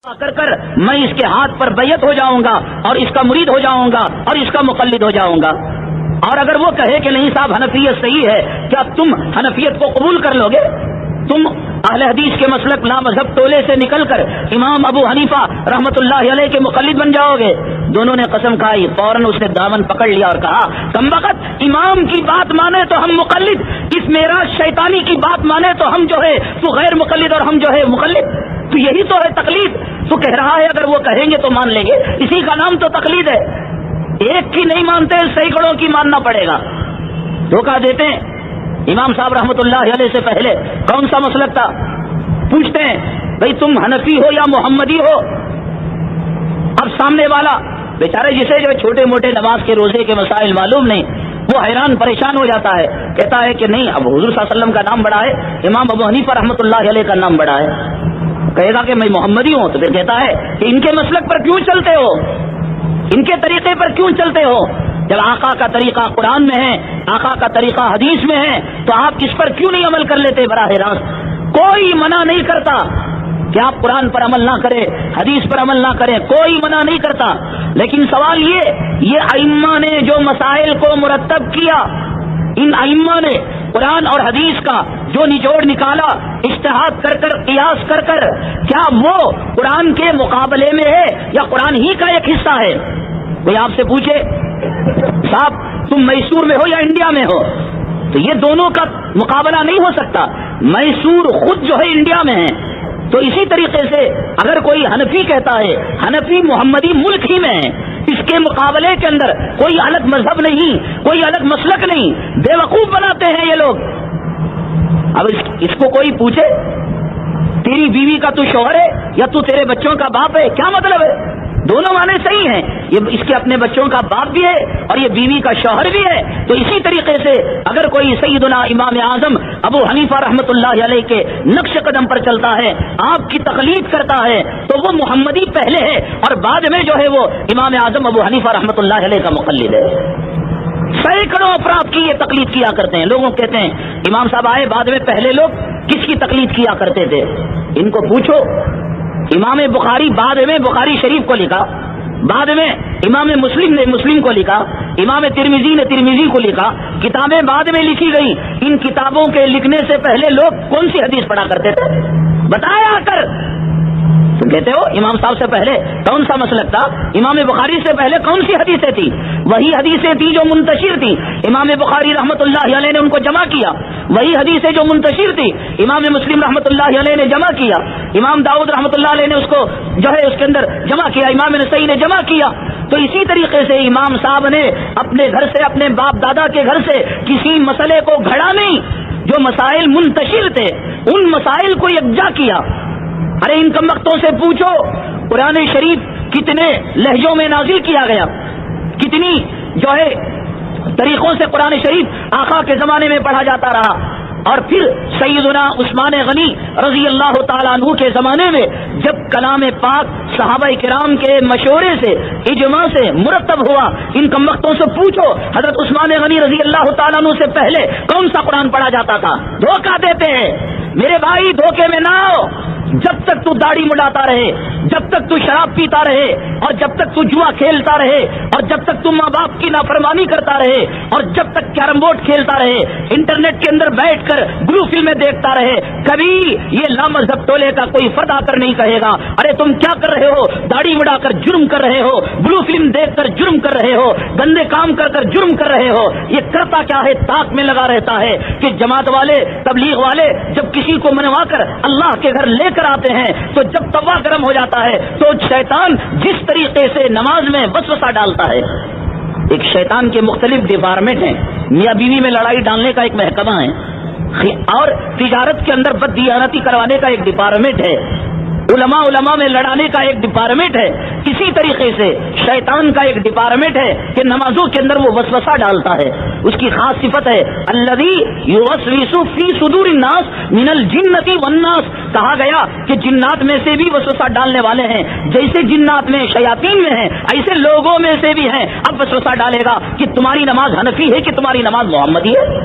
کر کر میں اس کے ہاتھ پر بیعت ہو جاؤں گا اور اس کا مرید ہو جاؤں گا اور اس کا مقلد ہو جاؤں گا. اور اگر وہ کہے کہ نہیں صاحب حنفیت صحیح ہے، کیا تم حنفیت کو قبول کر لو گے؟ تم اہل حدیث کے مسلک لامذہب ٹولے سے نکل کر امام ابو حنیفہ رحمت اللہ علیہ کے مقلد بن جاؤ گے؟ دونوں نے قسم کھائی. فوراً اس نے دامن پکڑ لیا اور کہا کمبخت، امام کی بات مانے تو ہم مقلد، اس معراج شیطانی کی بات مانے تو ہم جو ہے تو غیر مقلد اور ہم جو ہے مقلد. تو یہی تو ہے تقلید. تو کہہ رہا ہے اگر وہ کہیں گے تو مان لیں گے، اسی کا نام تو تقلید ہے. ایک کی نہیں مانتے، سینکڑوں کی ماننا پڑے گا. دھوکہ دیتے ہیں. امام صاحب رحمت اللہ علیہ سے پہلے کون سا مسلک تھا؟ پوچھتے ہیں بھئی تم حنفی ہو یا محمدی ہو؟ اب سامنے والا بیچارے جسے جو چھوٹے موٹے نماز کے روزے کے مسائل معلوم نہیں، وہ حیران پریشان ہو جاتا ہے. کہتا ہے کہ نہیں، اب حضور صلی اللہ علیہ وسلم کا نام بڑا ہے، امام ابو حنیفہ رحمت اللہ علیہ کا نام بڑا ہے. کہے گا کہ میں محمدی ہوں، تو پھر کہتا ہے کہ ان کے مسلک پر کیوں چلتے ہو، ان کے طریقے پر کیوں چلتے ہو؟ جب آقا کا طریقہ قرآن میں ہے، آقا کا طریقہ حدیث میں ہے، تو آپ کس پر کیوں نہیں عمل کر لیتے براہ راست؟ کوئی منع نہیں کرتا کہ آپ قرآن پر عمل نہ کریں، حدیث پر عمل نہ کریں، کوئی منع نہیں کرتا. لیکن سوال یہ ائمہ نے جو مسائل کو مرتب کیا، ان ائمہ نے قرآن اور حدیث کا جو نچوڑ نکالا، اجتہاد کر کر قیاس کر کر، کیا وہ قرآن کے مقابلے میں ہے یا قرآن ہی کا ایک حصہ ہے؟ کوئی آپ سے پوچھے صاحب تم میسور میں ہو یا انڈیا میں ہو، تو یہ دونوں کا مقابلہ نہیں ہو سکتا. میسور خود جو ہے انڈیا میں ہے. تو اسی طریقے سے اگر کوئی حنفی کہتا ہے، حنفی محمدی ملک ہی میں ہے، اس کے مقابلے کے اندر کوئی الگ مذہب نہیں، کوئی الگ مسلک نہیں، بے وقوف بناتے ہیں یہ لوگ. اب اس کو کوئی پوچھے تیری بیوی کا تو شوہر ہے یا تو تیرے بچوں کا باپ ہے، کیا مطلب ہے؟ دونوں معنی صحیح ہیں، یہ اس کے اپنے بچوں کا باپ بھی ہے اور یہ بیوی کا شوہر بھی ہے. تو اسی طریقے سے اگر کوئی سیدنا امام اعظم ابو حنیفہ رحمت اللہ علیہ کے نقش قدم پر چلتا ہے، آپ کی تقلید کرتا ہے، تو وہ محمدی پہلے ہے اور بعد میں جو ہے وہ امام اعظم ابو حنیفہ رحمت اللہ علیہ کا مقلد ہے. سینکڑوں افراد کی یہ تقلید کیا کرتے ہیں. لوگوں کہتے ہیں امام صاحب آئے بعد میں، پہلے لوگ کس کی تقلید کیا کرتے تھے؟ ان کو پوچھو. امام بخاری بعد میں بخاری شریف کو لکھا، بعد میں امام مسلم نے مسلم کو لکھا، امام ترمذی نے ترمذی کو لکھا، کتابیں بعد میں لکھی گئی. ان کتابوں کے لکھنے سے پہلے لوگ کون سی حدیث پڑھا کرتے تھے؟ بتایا کر. تم کہتے ہو امام صاحب سے پہلے کون سا مسلک تھا؟ امام بخاری سے پہلے کون سی حدیثیں تھی؟ وہی حدیثیں تھی جو منتشر تھی، امام بخاری رحمت اللہ علیہ نے ان کو جمع کیا. وہی حدیثیں جو منتشر تھی، امام مسلم رحمت اللہ علیہ نے جمع کیا، امام داؤد رحمت اللہ علیہ نے اس کو جو ہے اس کے اندر جمع کیا، امام نسائی نے جمع کیا. تو اسی طریقے سے امام صاحب نے اپنے گھر سے، اپنے باپ دادا کے گھر سے کسی مسئلے کو گھڑا نہیں، جو مسائل منتشر تھے ان مسائل کو یکجا کیا. ارے ان کمبختوں سے پوچھو قرآن شریف کتنے لہجوں میں نازل کیا گیا، کتنی جو ہے طریقوں سے قرآن شریف آقا کے زمانے میں پڑھا جاتا رہا، اور پھر سیدنا عثمان غنی رضی اللہ تعالیٰ عنہ کے زمانے میں جب کلام پاک صحابہ کرام کے مشورے سے، اجماع سے مرتب ہوا. ان کمبختوں سے پوچھو حضرت عثمان غنی رضی اللہ تعالیٰ عنہ سے پہلے کون سا قرآن پڑھا جاتا تھا؟ دھوکہ دیتے ہیں. میرے بھائی دھوکے میں نہ آؤ. جب تک تو داڑھی مڈاتا رہے، جب تک تو شراب پیتا رہے، اور جب تک تو جوا کھیلتا رہے، اور جب تک تو ماں باپ کی نافرمانی کرتا رہے، اور جب تک کیرم بورڈ کھیلتا رہے، انٹرنیٹ کے اندر بیٹھ کر بلو فلمیں دیکھتا رہے، کبھی یہ لامذہب ٹولے کا کوئی فرد آ کر نہیں کہے گا ارے تم کیا کر رہے ہو، داڑھی مڈا کر جرم کر رہے ہو، بلو فلم دیکھ کر جرم کر رہے ہو، گندے کام کر کر جرم کر رہے ہو. یہ کرتا کیا ہے؟ تاک میں لگا رہتا ہے کہ جماعت والے، تبلیغ والے جب کسی کو منوا کر اللہ کے گھر لے کر آتے ہیں، تو جب توا گرم ہو جاتا ہے تو شیطان جس طریقے سے نماز میں وسوسہ ڈالتا ہے. ایک شیطان کے مختلف ڈپارٹمنٹ ہیں. میاں بیوی میں لڑائی ڈالنے کا ایک محکمہ ہے، اور تجارت کے اندر بددیانتی کروانے کا ایک ڈپارٹمنٹ ہے، علماء میں لڑانے کا ایک ڈپارٹمنٹ ہے. اسی طریقے سے شیطان کا ایک ڈپارٹمنٹ ہے کہ نمازوں کے اندر وہ وسوسہ ڈالتا ہے. اس کی خاص صفت ہے الذی یوسوس فی صدور الناس من الجنۃ والناس. کہا گیا کہ جنات میں سے بھی وسوسہ ڈالنے والے ہیں، جیسے جنات میں شیاطین میں ہیں ایسے لوگوں میں سے بھی ہیں. اب وسوسہ ڈالے گا کہ تمہاری نماز حنفی ہے کہ تمہاری نماز محمدی ہے.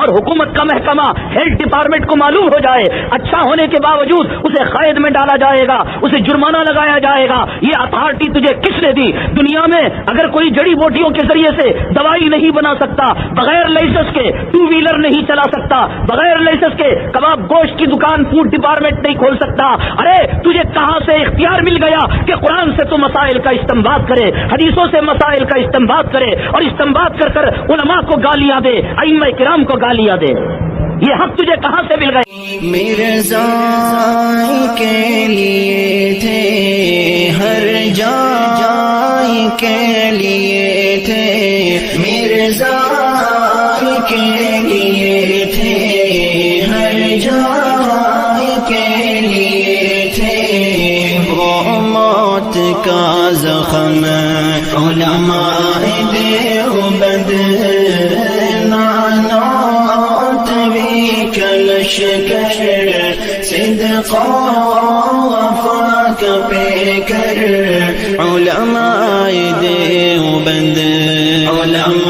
اور حکومت کا محکمہ ہیلتھ ڈپارٹمنٹ کو معلوم ہو جائے اچھا ہونے کے باوجود اسے قید میں ڈالا جائے گا, اسے جرمانہ لگایا جائے گا, یہ اتھارٹی تجھے کس نے دی؟ دنیا میں اگر کوئی جڑی بوٹیوں کے ذریعے سے دوائی نہیں بنا سکتا, بغیر لائسنس کے ٹو ویلر نہیں چلا سکتا, بغیر لائسنس کے کباب گوشت کی دکان فوڈ ڈپارٹمنٹ نہیں کھول سکتا, ارے تجھے کہاں سے اختیار مل گیا کہ قرآن سے تو مسائل کا استنباط کرے, حدیثوں سے مسائل کا استنباط کرے اور استنباط کر کر علماء کو گالیاں دے, ائمہ کرام کو گالیاں دے؟ یہ حق تجھے کہاں سے مل گئے؟ مرزا کے لیے تھے ہر جائے کے لیے تھے, مرزا کے لیے تھے ہر جائے کے لیے تھے, وہ موت کا زخم علماء دیوبند لشکر صدق وفا کا پے کر, علماء دیوبند علماء